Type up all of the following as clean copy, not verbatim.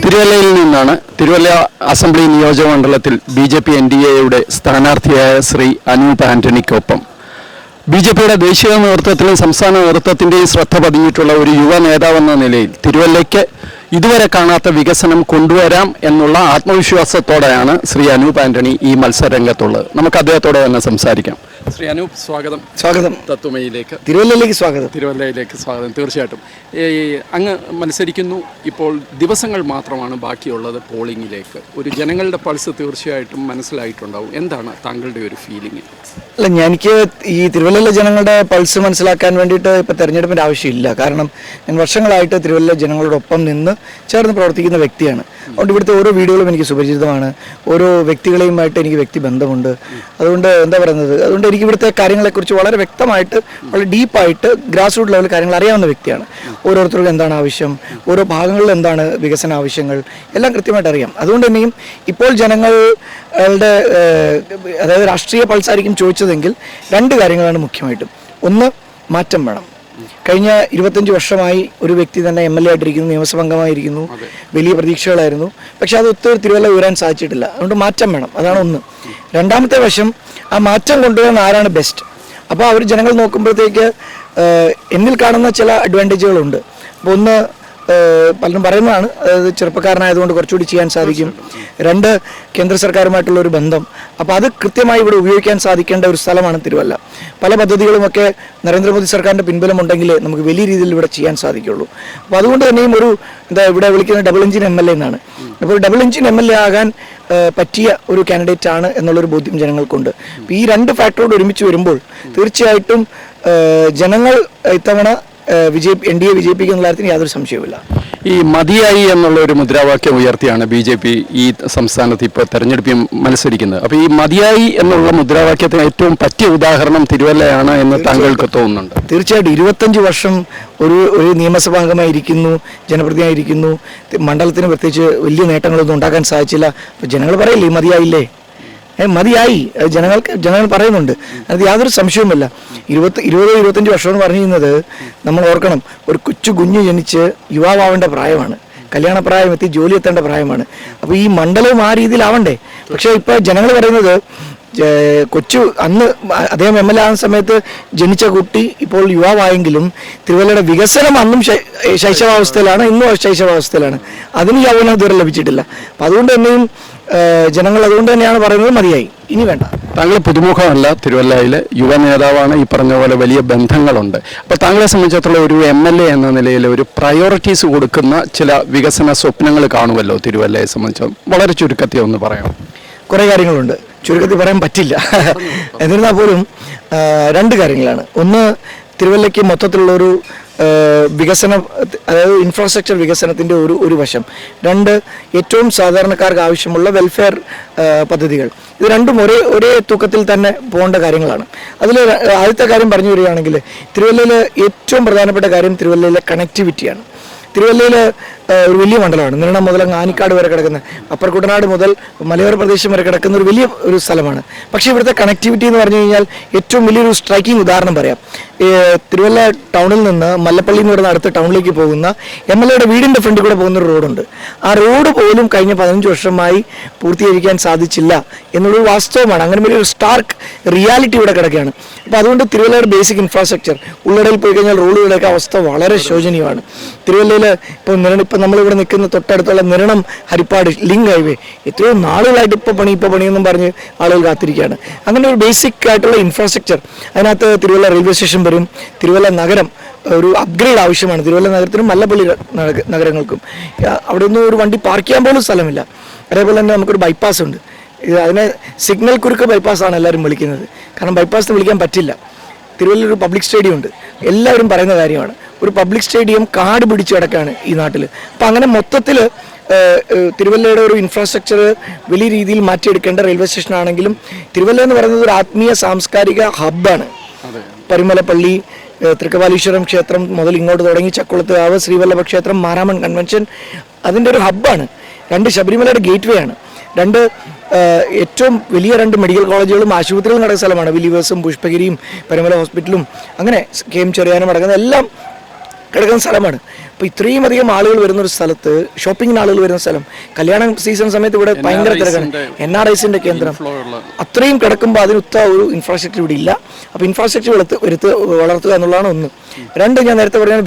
തിരുവല്ലയിൽ നിന്നാണ്. Thiruvalla assembly നിയോജകമണ്ഡലത്തിൽ BJP NDAയുടെ സ്ഥാനാർത്ഥിയായ Shri Anoop ആന്റണിക്കൊപ്പം BJPയുടെ ദേശീയ നേതൃത്വത്തിലും സംസ്ഥാന നേതൃത്വത്തിൻ്റെയും ശ്രദ്ധ പതിഞ്ഞിട്ടുള്ള ഒരു യുവ നേതാവെന്ന നിലയിൽ തിരുവല്ലയ്ക്ക് ഇതുവരെ കാണാത്ത വികസനം കൊണ്ടുവരാം എന്നുള്ള ആത്മവിശ്വാസത്തോടെയാണ് ശ്രീ അനൂപ് ആന്റണി ഈ മത്സരരംഗത്തുള്ളത്. നമുക്ക് അദ്ദേഹത്തോടെ തന്നെ സംസാരിക്കാം. ശ്രീ അനൂപ്, സ്വാഗതം തത്വമയിലേക്ക്. തിരുവല്ലയിലേക്ക് സ്വാഗതം. തീർച്ചയായിട്ടും അങ്ങ് മത്സരിക്കുന്നു. ഇപ്പോൾ ദിവസങ്ങൾ മാത്രമാണ് ബാക്കിയുള്ളത് പോളിംഗിലേക്ക്. ഒരു ജനങ്ങളുടെ പൾസ് തീർച്ചയായിട്ടും മനസ്സിലായിട്ടുണ്ടാവും. എന്താണ് താങ്കളുടെ ഒരു ഫീലിംഗ്? അല്ല, എനിക്ക് ഈ തിരുവല്ലയിലെ ജനങ്ങളുടെ പൾസ് മനസ്സിലാക്കാൻ വേണ്ടിയിട്ട് ഇപ്പോൾ തെരഞ്ഞെടുപ്പിൻ്റെ ആവശ്യമില്ല. കാരണം ഞാൻ വർഷങ്ങളായിട്ട് തിരുവല്ല ജനങ്ങളോടൊപ്പം നിന്ന് ചേർന്ന് പ്രവർത്തിക്കുന്ന വ്യക്തിയാണ്. അതുകൊണ്ട് ഇവിടുത്തെ ഓരോ വീഡിയോകളും എനിക്ക് സുപരിചിതമാണ്. ഓരോ വ്യക്തികളെയുമായിട്ട് എനിക്ക് വ്യക്തിബന്ധമുണ്ട്. അതുകൊണ്ട് എന്താ പറയുന്നത്, അതുകൊണ്ട് എനിക്ക് ഇവിടുത്തെ കാര്യങ്ങളെക്കുറിച്ച് വളരെ വ്യക്തമായിട്ട്, വളരെ ഡീപ്പായിട്ട് ഗ്രാസ് റൂട്ട് ലെവലിൽ കാര്യങ്ങൾ അറിയാവുന്ന വ്യക്തിയാണ്. ഓരോരുത്തർക്കും എന്താണ് ആവശ്യം, ഓരോ ഭാഗങ്ങളിൽ എന്താണ് വികസന ആവശ്യങ്ങൾ, എല്ലാം കൃത്യമായിട്ട് അറിയാം. അതുകൊണ്ട് തന്നെയും ഇപ്പോൾ ജനങ്ങളുടെ അതായത് രാഷ്ട്രീയ പൾസായിരിക്കും ചോദിച്ചതെങ്കിൽ രണ്ട് കാര്യങ്ങളാണ് മുഖ്യമായിട്ടും. ഒന്ന്, മാറ്റം വേണം. കഴിഞ്ഞ 25 വർഷമായി ഒരു വ്യക്തി തന്നെ MLA ആയിട്ടിരിക്കുന്നു, നിയമസഭാംഗമായിരിക്കുന്നു, വലിയ പ്രതീക്ഷകളായിരുന്നു. പക്ഷെ അത് ഒത്തിരി തിരുവല്ല ഉയരാൻ സാധിച്ചിട്ടില്ല. അതുകൊണ്ട് മാറ്റം വേണം, അതാണ് ഒന്ന്. രണ്ടാമത്തെ വശം, ആ മാറ്റം കൊണ്ടുവരാൻ ആരാണ് ബെസ്റ്റ്. അപ്പോൾ അവർ ജനങ്ങൾ നോക്കുമ്പോഴത്തേക്ക് എന്നിൽ കാണുന്ന ചില അഡ്വാൻറ്റേജുകളുണ്ട്. അപ്പോൾ ഒന്ന്, പലരും പറയുന്നതാണ്, അതായത് ചെറുപ്പക്കാരനായതുകൊണ്ട് കുറച്ചുകൂടി ചെയ്യാൻ സാധിക്കും. രണ്ട്, കേന്ദ്ര സർക്കാരുമായിട്ടുള്ള ഒരു ബന്ധം. അപ്പോൾ അത് കൃത്യമായി ഇവിടെ ഉപയോഗിക്കാൻ സാധിക്കേണ്ട ഒരു സ്ഥലമാണ് തിരുവല്ല. പല പദ്ധതികളുമൊക്കെ നരേന്ദ്രമോദി സർക്കാരിൻ്റെ പിൻബലം ഉണ്ടെങ്കിലേ നമുക്ക് വലിയ രീതിയിൽ ഇവിടെ ചെയ്യാൻ സാധിക്കുള്ളൂ. അപ്പോൾ അതുകൊണ്ട് തന്നെയും ഒരു ഇവിടെ വിളിക്കുന്ന ഡബിൾ എഞ്ചിൻ MLA എന്നാണ്. അപ്പോൾ ഡബിൾ എഞ്ചിൻ MLA ആകാൻ പറ്റിയ ഒരു കാൻഡിഡേറ്റ് ആണ് എന്നുള്ളൊരു ബോധ്യം ജനങ്ങൾക്കുണ്ട്. അപ്പോൾ ഈ രണ്ട് ഫാക്ടറോട് ഒരുമിച്ച് വരുമ്പോൾ തീർച്ചയായിട്ടും ജനങ്ങൾ ഇത്തവണ NDA വിജയിപ്പിക്കുന്ന കാര്യത്തിന് യാതൊരു സംശയവുമില്ല. ഈ മതിയായി എന്നുള്ള ഒരു മുദ്രാവാക്യം ഉയർത്തിയാണ് BJP ഈ സംസ്ഥാനത്ത് ഇപ്പോൾ തെരഞ്ഞെടുപ്പിൽ മത്സരിക്കുന്നത്. അപ്പോൾ ഈ മതിയായി എന്നുള്ള മുദ്രാവാക്യത്തിന് ഏറ്റവും പറ്റിയ ഉദാഹരണം തിരുവല്ലയാണ് എന്ന് താങ്കൾക്ക് തോന്നുന്നുണ്ട്? തീർച്ചയായിട്ടും. 25 വർഷം ഒരു നിയമസഭാംഗമായിരിക്കുന്നു, ജനപ്രതിനിധിയായിരിക്കുന്നു. മണ്ഡലത്തിന് പ്രത്യേകിച്ച് വലിയ നേട്ടങ്ങളൊന്നും ഉണ്ടാക്കാൻ സാധിച്ചില്ല. അപ്പോൾ ജനങ്ങൾ പറയില്ലേ മതിയായില്ലേ, മതിയായി. ജനങ്ങൾ പറയുന്നുണ്ട്, അത് യാതൊരു സംശയവുമില്ല. 20-25 വർഷം എന്ന് പറഞ്ഞിരുന്നത് നമ്മൾ ഓർക്കണം, ഒരു കുഞ്ഞു ജനിച്ച് യുവാവേണ്ട പ്രായമാണ്, കല്യാണപ്രായം എത്തി ജോലി എത്തേണ്ട പ്രായമാണ്. അപ്പോൾ ഈ മണ്ഡലവും ആ രീതിയിലാവണ്ടേ. പക്ഷേ ഇപ്പോൾ ജനങ്ങൾ പറയുന്നത്, അന്ന് അദ്ദേഹം MLA ആകുന്ന സമയത്ത് ജനിച്ച കുട്ടി ഇപ്പോൾ യുവാവായെങ്കിലും തിരുവല്ലയുടെ വികസനം അന്നും ശൈശവാവസ്ഥയിലാണ്, ഇന്നും ശൈശവാവസ്ഥയിലാണ്. അതിന് യൗവനം ഇതുവരെ ലഭിച്ചിട്ടില്ല. അപ്പം അതുകൊണ്ട് തന്നെയും ജനങ്ങൾ അതുകൊണ്ട് തന്നെയാണ് പറയുന്നത് മതിയായി, ഇനി വേണ്ട. താങ്കൾ പുതുമുഖമല്ല, തിരുവല്ലയിലെ യുവ നേതാവാണ്. ഈ പറഞ്ഞ പോലെ വലിയ ബന്ധങ്ങളുണ്ട്. അപ്പോൾ താങ്കളെ സംബന്ധിച്ചിടത്തോളം ഒരു MLA എന്ന നിലയിൽ ഒരു പ്രയോറിറ്റീസ് കൊടുക്കുന്ന ചില വികസന സ്വപ്നങ്ങൾ കാണുമല്ലോ തിരുവല്ലയെ സംബന്ധിച്ച്? വളരെ ചുരുക്കത്തിൽ ഒന്ന് പറയാം. കുറേ കാര്യങ്ങളുണ്ട്, ചുരുക്കത്തിൽ പറയാൻ പറ്റില്ല. എന്നിരുന്നാൽ പോലും രണ്ട് കാര്യങ്ങളാണ്. ഒന്ന്, തിരുവല്ലയ്ക്ക് മൊത്തത്തിലുള്ളൊരു വികസനം, അതായത് ഇൻഫ്രാസ്ട്രക്ചർ വികസനത്തിൻ്റെ ഒരു വശം. രണ്ട്, ഏറ്റവും സാധാരണക്കാർക്ക് ആവശ്യമുള്ള വെൽഫെയർ പദ്ധതികൾ. ഇത് രണ്ടും ഒരേ തൂക്കത്തിൽ തന്നെ പോകേണ്ട കാര്യങ്ങളാണ്. അതിൽ ആദ്യത്തെ കാര്യം പറഞ്ഞു വരികയാണെങ്കിൽ, തിരുവല്ലയിൽ ഏറ്റവും പ്രധാനപ്പെട്ട കാര്യം തിരുവല്ലയിലെ കണക്ടിവിറ്റിയാണ്. തിരുവല്ലയിൽ ഒരു വലിയ മണ്ഡലമാണ്. നിരണം മുതൽ ആനിക്കാട് വരെ കിടക്കുന്ന, അപ്പർ കുട്ടനാട് മുതൽ മലയോര പ്രദേശം വരെ കിടക്കുന്ന ഒരു സ്ഥലമാണ്. പക്ഷേ ഇവിടുത്തെ കണക്ടിവിറ്റി എന്ന് പറഞ്ഞു കഴിഞ്ഞാൽ ഏറ്റവും വലിയൊരു സ്ട്രൈക്കിംഗ് ഉദാഹരണം പറയാം. തിരുവല്ല ടൗണിൽ നിന്ന് മല്ലപ്പള്ളി എന്ന് പറയുന്ന അടുത്ത ടൗണിലേക്ക് പോകുന്ന MLAയുടെ വീടിൻ്റെ ഫ്രണ്ടിൽ കൂടെ പോകുന്നൊരു റോഡുണ്ട്. ആ റോഡ് പോലും കഴിഞ്ഞ 15 വർഷമായി പൂർത്തീകരിക്കാൻ സാധിച്ചില്ല എന്നുള്ളൊരു വാസ്തവമാണ്. അങ്ങനെ വലിയൊരു സ്റ്റാർക്ക് റിയാലിറ്റി ഇവിടെ കിടക്കുകയാണ്. അപ്പോൾ അതുകൊണ്ട് തിരുവല്ലയുടെ ബേസിക് ഇൻഫ്രാസ്ട്രക്ചർ, ഉള്ളടയിൽ പോയി കഴിഞ്ഞാൽ റോഡുകളുടെയൊക്കെ അവസ്ഥ വളരെ ശോചനീയമാണ്. തിരുവല്ലയിൽ ഇപ്പം നമ്മളിവിടെ നിൽക്കുന്ന തൊട്ടടുത്തുള്ള നിരണം ഹരിപ്പാട് ലിങ്ക് ഹൈവേ എത്രയോ നാളുകളായിട്ട് ഇപ്പോൾ പണിയെന്നും പറഞ്ഞ് ആളുകൾ കാത്തിരിക്കുകയാണ്. അങ്ങനെ ഒരു ബേസിക് ആയിട്ടുള്ള ഇൻഫ്രാസ്ട്രക്ചർ, അതിനകത്ത് തിരുവല്ല റെയിൽവേ സ്റ്റേഷൻ വരും. തിരുവല്ല നഗരം ഒരു അപ്ഗ്രേഡ് ആവശ്യമാണ്. തിരുവല്ല നഗരത്തിനും മല്ലപ്പള്ളി നഗരങ്ങൾക്കും അവിടെ ഒന്നും ഒരു വണ്ടി പാർക്ക് ചെയ്യാൻ പോലും സ്ഥലമില്ല. അതേപോലെ തന്നെ നമുക്കൊരു ബൈപ്പാസ് ഉണ്ട്. അതിനെ സിഗ്നൽ കുറുക്ക് ബൈപ്പാസാണ് എല്ലാവരും വിളിക്കുന്നത്. കാരണം ബൈപ്പാസ് വിളിക്കാൻ പറ്റില്ല. തിരുവല്ലയിൽ ഒരു പബ്ലിക് സ്റ്റേഡിയം ഉണ്ട്, എല്ലാവരും പറയുന്ന കാര്യമാണ്. ഒരു പബ്ലിക് സ്റ്റേഡിയം കാട് പിടിച്ച് കിടക്കുകയാണ് ഈ നാട്ടിൽ. അപ്പം അങ്ങനെ മൊത്തത്തിൽ തിരുവല്ലയുടെ ഒരു ഇൻഫ്രാസ്ട്രക്ചർ വലിയ രീതിയിൽ മാറ്റിയെടുക്കേണ്ട റെയിൽവേ സ്റ്റേഷൻ ആണെങ്കിലും തിരുവല്ല എന്ന് പറയുന്നത് ഒരു ആത്മീയ സാംസ്കാരിക ഹബ്ബാണ്. പരിമലപ്പള്ളി, തൃക്കപാലീശ്വരം ക്ഷേത്രം മുതൽ ഇങ്ങോട്ട് തുടങ്ങി ചക്കുളത്തുകാവ്, ശ്രീവല്ലഭ ക്ഷേത്രം, മാരാമൺ കൺവെൻഷൻ, അതിൻ്റെ ഒരു ഹബ്ബാണ്. 2 ശബരിമലയുടെ ഗേറ്റ് വേ ആണ്. 2 ഏറ്റവും വലിയ 2 മെഡിക്കൽ കോളേജുകളും ആശുപത്രികളും നടക്കുന്ന സ്ഥലമാണ്. ബിലീവേഴ്സും പുഷ്പഗിരിയും പരിമല ഹോസ്പിറ്റലും അങ്ങനെ KM ചെറിയാനും അടങ്ങുന്ന എല്ലാം കിടക്കുന്ന സ്ഥലമാണ്. ഇപ്പോൾ ഇത്രയും അധികം ആളുകൾ വരുന്ന ഒരു സ്ഥലത്ത്, ഷോപ്പിങ്ങിന് ആളുകൾ വരുന്ന സ്ഥലം, കല്യാണ സീസൺ സമയത്ത് ഇവിടെ ഭയങ്കര തിരക്കാണ്, NRIസിൻ്റെ കേന്ദ്രം, അത്രയും കിടക്കുമ്പോൾ അതിനൊത്ത ഒരു ഇൻഫ്രാസ്ട്രക്ചർ ഇവിടെ ഇല്ല. അപ്പോൾ ഇൻഫ്രാസ്ട്രക്ചർ വളർത്തുക എന്നുള്ളതാണ് ഒന്ന്. രണ്ട്, ഞാൻ നേരത്തെ പറഞ്ഞ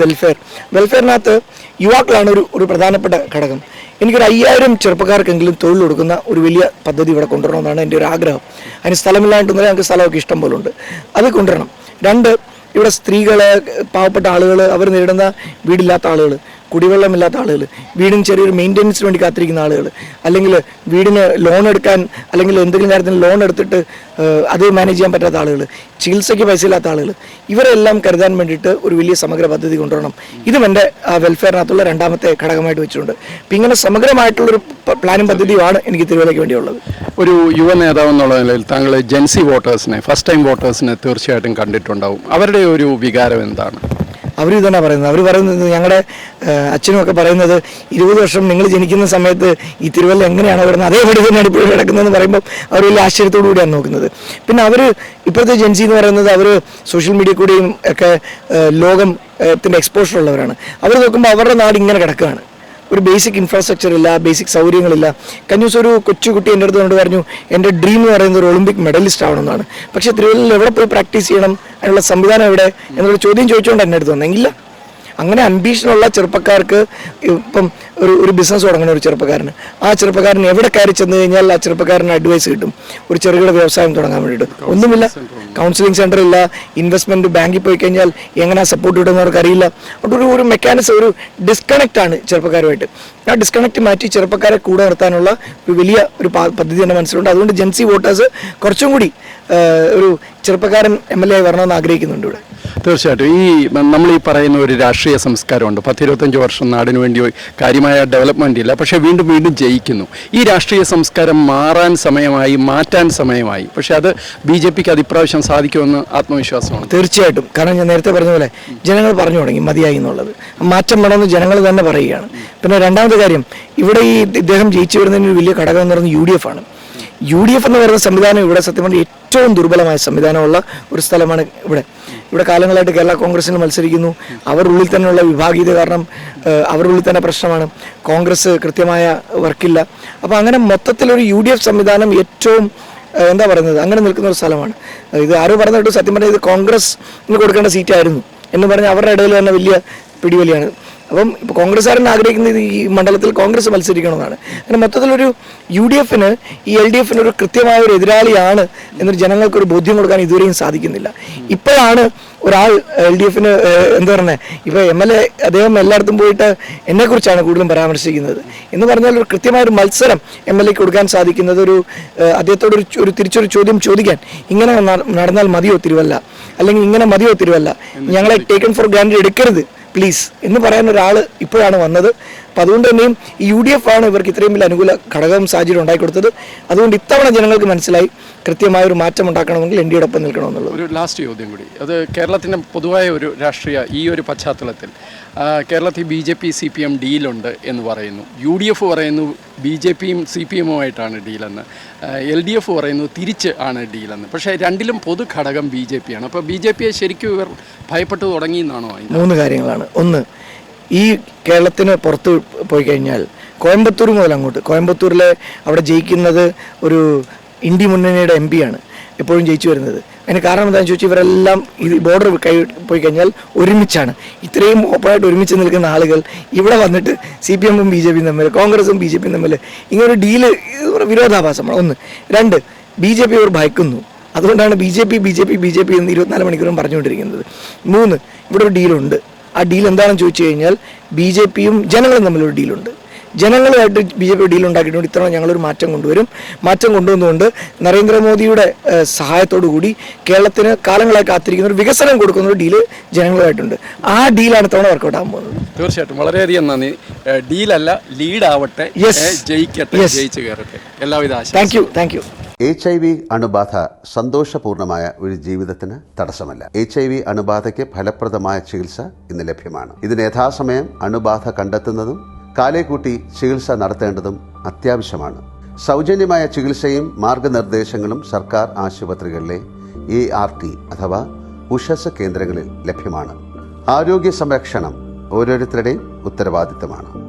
വെൽഫെയറിനകത്ത് യുവാക്കളാണ് ഒരു പ്രധാനപ്പെട്ട ഘടകം. എനിക്കൊരു 5000 ചെറുപ്പക്കാർക്കെങ്കിലും തൊഴിൽ കൊടുക്കുന്ന ഒരു വലിയ പദ്ധതി ഇവിടെ കൊണ്ടുവരണമെന്നാണ് എൻ്റെ ഒരു ആഗ്രഹം. അതിന് സ്ഥലമില്ലാണ്ടെന്നല്ല, ഞങ്ങൾക്ക് സ്ഥലമൊക്കെ ഇഷ്ടം പോലെ ഉണ്ട്, അത് കൊണ്ടുവരണം. രണ്ട്, ഇവിടെ സ്ത്രീകൾ, പാവപ്പെട്ട ആളുകൾ, അവർ നേരിടുന്ന വീടില്ലാത്ത ആളുകൾ, കുടിവെള്ളമില്ലാത്ത ആളുകൾ, വീടിന് ചെറിയൊരു മെയിൻ്റെനൻസിന് വേണ്ടി കാത്തിരിക്കുന്ന ആളുകൾ, അല്ലെങ്കിൽ വീടിന് ലോൺ എടുക്കാൻ അല്ലെങ്കിൽ എന്തെങ്കിലും കാര്യത്തിന് ലോൺ എടുത്തിട്ട് അത് മാനേജ് ചെയ്യാൻ പറ്റാത്ത ആളുകൾ, ചികിത്സയ്ക്ക് പൈസ ഇല്ലാത്ത ആളുകൾ, ഇവരെല്ലാം കരുതാൻ വേണ്ടിയിട്ട് ഒരു വലിയ സമഗ്ര പദ്ധതി കൊണ്ടുവരണം. ഇതും എൻ്റെ വെൽഫെയറിനകത്തുള്ള രണ്ടാമത്തെ ഘടകമായിട്ട് വെച്ചിട്ടുണ്ട്. അപ്പം ഇങ്ങനെ സമഗ്രമായിട്ടുള്ളൊരു പ്ലാനും പദ്ധതിയുമാണ് എനിക്ക് തിരുവല്ലയ്ക്ക് വേണ്ടിയുള്ളത്. ഒരു യുവ നേതാവ് എന്നുള്ള നിലയിൽ താങ്കൾ ജെൻസി വോട്ടേഴ്സിനെ, ഫസ്റ്റ് ടൈം വോട്ടേഴ്സിനെ തീർച്ചയായിട്ടും കണ്ടിട്ടുണ്ടാവും. അവരുടെ ഒരു വികാരം എന്താണ്? അവർ ഇതാണ് പറയുന്നത്. അവർ പറയുന്നത്, ഞങ്ങളുടെ അച്ഛനും ഒക്കെ പറയുന്നത്, 20 വർഷം നിങ്ങൾ ജനിക്കുന്ന സമയത്ത് ഈ തിരുവല്ല എങ്ങനെയാണ് വരുന്നത് അതേപടി തന്നെയാണ് ഇപ്പോഴും കിടക്കുന്നതെന്ന് പറയുമ്പോൾ അവർ വലിയ ആശ്ചര്യത്തോടു കൂടിയാണ് നോക്കുന്നത്. പിന്നെ അവർ ഇപ്പോഴത്തെ ജെൻസി എന്ന് പറയുന്നത് അവർ സോഷ്യൽ മീഡിയ കൂടിയും ഒക്കെ ലോകത്തിൻ്റെ എക്സ്പോഷർ ഉള്ളവരാണ്. അവർ നോക്കുമ്പോൾ അവരുടെ നാട് ഇങ്ങനെ കിടക്കുകയാണ്, ഒരു ബേസിക് ഇൻഫ്രാസ്ട്രക്ചർ ഇല്ല, ബേസിക് സൗകര്യങ്ങളില്ല. കഴിഞ്ഞ ദിവസം ഒരു കൊച്ചുകുട്ടി എൻ്റെ അടുത്ത് കൊണ്ട് പറഞ്ഞു, എൻ്റെ ഡ്രീം എന്ന് പറയുന്നത് ഒരു ഒളിമ്പിക് മെഡലിസ്റ്റ് ആവണമെന്നാണ്. പക്ഷേ തിരുവല്ലയിൽ എവിടെ പോയി പ്രാക്ടീസ് ചെയ്യണം, അതിനുള്ള സംവിധാനം എവിടെ എന്നുള്ള ചോദ്യം ചോദിച്ചുകൊണ്ട് എൻ്റെ അടുത്ത് വന്നെങ്കില്ല. അങ്ങനെ അംബീഷനുള്ള ചെറുപ്പക്കാർക്ക് ഇപ്പം ഒരു ബിസിനസ് തുടങ്ങുന്ന ഒരു ചെറുപ്പക്കാരന്, ആ ചെറുപ്പക്കാരന് എവിടെ കയറി ചെന്ന് കഴിഞ്ഞാൽ ആ ചെറുപ്പക്കാരന് അഡ്വൈസ് കിട്ടും, ഒരു ചെറുകിട വ്യവസായം തുടങ്ങാൻ വേണ്ടിയിട്ട്. ഒന്നുമില്ല, കൗൺസിലിംഗ് സെൻ്റർ ഇല്ല, ഇൻവെസ്റ്റ്മെൻറ്റ് ബാങ്കിൽ പോയി കഴിഞ്ഞാൽ എങ്ങനെ സപ്പോർട്ട് കിട്ടുന്നവർക്ക് അറിയില്ല. അതുകൊണ്ട് ഒരു മെക്കാനിസം, ഒരു ഡിസ്കണക്റ്റ് ആണ് ചെറുപ്പക്കാരുമായിട്ട്. ആ ഡിസ്കണക്റ്റ് മാറ്റി ചെറുപ്പക്കാരെ കൂടെ നിർത്താനുള്ള ഒരു വലിയ ഒരു പദ്ധതി എൻ്റെ മനസ്സിലുണ്ട്. അതുകൊണ്ട് ജെൻസി വോട്ടേഴ്സ് കുറച്ചും കൂടി ഒരു ചെറുപ്പക്കാരൻ MLA ആയി വരണമെന്ന് ആഗ്രഹിക്കുന്നുണ്ട് ഇവിടെ. തീർച്ചയായിട്ടും ഈ നമ്മൾ ഈ പറയുന്ന ഒരു രാഷ്ട്രീയ സംസ്കാരമുണ്ട്. 10-25 വർഷം നാടിനു വേണ്ടി കാര്യമായ ഡെവലപ്മെൻ്റ് ഇല്ല, പക്ഷേ വീണ്ടും വീണ്ടും ജയിക്കുന്നു. ഈ രാഷ്ട്രീയ സംസ്കാരം മാറാൻ സമയമായി, മാറ്റാൻ സമയമായി. പക്ഷേ അത് BJPക്ക് അത് ഇപ്രാവശ്യം സാധിക്കുമെന്ന് ആത്മവിശ്വാസമാണ്. തീർച്ചയായിട്ടും. കാരണം ഞാൻ നേരത്തെ പറഞ്ഞ പോലെ ജനങ്ങൾ പറഞ്ഞു തുടങ്ങി മതിയായി എന്നുള്ളത്. മാറ്റം വേണമെന്ന് ജനങ്ങൾ തന്നെ പറയുകയാണ്. പിന്നെ രണ്ടാമത്തെ കാര്യം, ഇവിടെ ഈ ഇദ്ദേഹം ജയിച്ചു വരുന്നതിന് വലിയ ഘടകം എന്ന് പറയുന്നത് UDF ആണ്. UDF എന്ന് പറയുന്ന സംവിധാനം ഇവിടെ സത്യം പറഞ്ഞാൽ ഏറ്റവും ദുർബലമായ സംവിധാനമുള്ള ഒരു സ്ഥലമാണ്. ഇവിടെ കാലങ്ങളായിട്ട് കേരള കോൺഗ്രസിന് മത്സരിക്കുന്നു. അവരുള്ളിൽ തന്നെയുള്ള വിഭാഗീയത കാരണം അവരുള്ളിൽ തന്നെ പ്രശ്നമാണ്. കോൺഗ്രസ് കൃത്യമായ വർക്കില്ല. അപ്പോൾ അങ്ങനെ മൊത്തത്തിലൊരു UDF സംവിധാനം ഏറ്റവും എന്താ പറയുന്നത്, അങ്ങനെ നിൽക്കുന്ന ഒരു സ്ഥലമാണ്. ഇത് ആരോ പറഞ്ഞിട്ട് സത്യം പറഞ്ഞാൽ ഇത് കോൺഗ്രസിന് കൊടുക്കേണ്ട സീറ്റായിരുന്നു എന്ന് പറഞ്ഞാൽ അവരുടെ ഇടയിൽ തന്നെ വലിയ പിടിവലിയാണ്. അപ്പം ഇപ്പോൾ കോൺഗ്രസ്സുകാരൻ ആഗ്രഹിക്കുന്നത് ഈ മണ്ഡലത്തിൽ കോൺഗ്രസ് മത്സരിക്കണമെന്നാണ്. അങ്ങനെ മൊത്തത്തിലൊരു UDFന് ഈ LDFന് ഒരു കൃത്യമായ ഒരു എതിരാളിയാണ് എന്നൊരു ജനങ്ങൾക്കൊരു ബോധ്യം കൊടുക്കാൻ ഇതുവരെയും സാധിക്കുന്നില്ല. ഇപ്പോഴാണ് ഒരാൾ LDFന് എന്താ പറയുന്നത്, ഇപ്പോൾ MLA അദ്ദേഹം എല്ലായിടത്തും പോയിട്ട് എന്നെക്കുറിച്ചാണ് കൂടുതലും പരാമർശിക്കുന്നത് എന്ന് പറഞ്ഞാൽ ഒരു കൃത്യമായൊരു മത്സരം MLAക്ക് കൊടുക്കാൻ സാധിക്കുന്നത്, അദ്ദേഹത്തോട് ഒരു തിരിച്ചൊരു ചോദ്യം ചോദിക്കാൻ, ഇങ്ങനെ നടന്നാൽ മതിയോ തിരുവല്ല, അല്ലെങ്കിൽ ഇങ്ങനെ മതിയോ തിരുവല്ല, ഞങ്ങളെ ടേക്കൺ ഫോർ ഗ്രാൻഡ് എടുക്കരുത് പ്ലീസ് എന്ന് പറയാൻ ഒരാൾ ഇപ്പോഴാണ് വന്നത്. അപ്പം അതുകൊണ്ട് തന്നെയും ഈ UDF ആണ് ഇവർക്ക് ഇത്രയും വലിയ അനുകൂല ഘടകവും സാഹചര്യം ഉണ്ടാക്കിക്കൊടുത്തത്. അതുകൊണ്ട് ഇത്തവണ ജനങ്ങൾക്ക് മനസ്സിലായി കൃത്യമായൊരു മാറ്റം ഉണ്ടാക്കണമെങ്കിൽ NDAയുടെ ഒപ്പം നിൽക്കണമെന്നുള്ളത്. ഒരു ലാസ്റ്റ് ചോദ്യം കൂടി, അത് കേരളത്തിൻ്റെ പൊതുവായ ഒരു രാഷ്ട്രീയ ഈ ഒരു പശ്ചാത്തലത്തിൽ കേരളത്തിൽ BJP CPM ഡീലുണ്ട് എന്ന് പറയുന്നു, UDF പറയുന്നു BJPയും CPMുമായിട്ടാണ് ഡീലെന്ന്, LDF പറയുന്നു തിരിച്ച് ആണ് ഡീലെന്ന്. പക്ഷേ രണ്ടിലും പൊതു ഘടകം BJPയാണ്. അപ്പോൾ BJPയെ ശരിക്കും ഇവർ ഭയപ്പെട്ടു തുടങ്ങി എന്നാണോ? 3 കാര്യങ്ങളാണ്. ഒന്ന്, ഈ കേരളത്തിന് പുറത്ത് പോയി കഴിഞ്ഞാൽ കോയമ്പത്തൂർ മുതൽ അങ്ങോട്ട്, കോയമ്പത്തൂരിലെ അവിടെ ജയിക്കുന്നത് ഒരു ഇന്ത്യ മുന്നണിയുടെ MP ആണ് എപ്പോഴും ജയിച്ചു വരുന്നത്. അതിന് കാരണം എന്താണെന്ന് ചോദിച്ചാൽ ഇവരെല്ലാം ഈ ബോർഡർ പോയി കഴിഞ്ഞാൽ ഒരുമിച്ചാണ്. ഇത്രയും ഓപ്പണായിട്ട് ഒരുമിച്ച് നിൽക്കുന്ന ആളുകൾ ഇവിടെ വന്നിട്ട് CPMും BJPയും തമ്മിൽ, കോൺഗ്രസും BJPയും തമ്മിൽ ഇങ്ങനൊരു ഡീല് വിരോധാഭാസമാണ്. ഒന്ന്. രണ്ട്, BJP ഇവർ ഭയക്കുന്നു. അതുകൊണ്ടാണ് BJP എന്ന് 24 മണിക്കൂറും പറഞ്ഞുകൊണ്ടിരിക്കുന്നത്. 3, ഇവിടെ ഒരു ഡീലുണ്ട്. ആ ഡീൽ എന്താണെന്ന് ചോദിച്ചു കഴിഞ്ഞാൽ BJPയും ജനങ്ങളും തമ്മിലൊരു ഡീലുണ്ട്. ജനങ്ങളുമായിട്ട് BJP ഡീൽ ഉണ്ടാക്കിയിട്ടുണ്ട്. ഇത്തവണ ഞങ്ങളൊരു മാറ്റം കൊണ്ടുവരും. മാറ്റം കൊണ്ടുവന്നുകൊണ്ട് നരേന്ദ്രമോദിയുടെ സഹായത്തോടു കൂടി കേരളത്തിന് കാലങ്ങളായി കാത്തിരിക്കുന്ന ഒരു വികസനം കൊടുക്കുന്ന ഒരു ഡീല് ജനങ്ങളുമായിട്ടുണ്ട്. ആ ഡീലാണ് ഇത്തവണ വർക്കൗട്ട് ആകാൻ പോകുന്നത്. തീർച്ചയായിട്ടും വളരെയധികം നന്ദി. ഡീലല്ല, ലീഡ് ആവട്ടെ, ജയിക്കട്ടെ, ജയിച്ചു കയറട്ടെ. എല്ലാവിധ ആശംസകളും. Thank you. HIV അണുബാധ സന്തോഷപൂർണമായ ഒരു ജീവിതത്തിന് തടസ്സമല്ല. HIV അണുബാധയ്ക്ക് ഫലപ്രദമായ ചികിത്സ ഇന്ന് ലഭ്യമാണ്. ഇതിന് യഥാസമയം അണുബാധ കണ്ടെത്തുന്നതും കാലേക്കൂട്ടി ചികിത്സ നടത്തേണ്ടതും അത്യാവശ്യമാണ്. സൗജന്യമായ ചികിത്സയും മാർഗനിർദ്ദേശങ്ങളും സർക്കാർ ആശുപത്രികളിലെ ART അഥവാ ഉഷസ് കേന്ദ്രങ്ങളിൽ ലഭ്യമാണ്. ആരോഗ്യ സംരക്ഷണം ഓരോരുത്തരുടെയും ഉത്തരവാദിത്തമാണ്.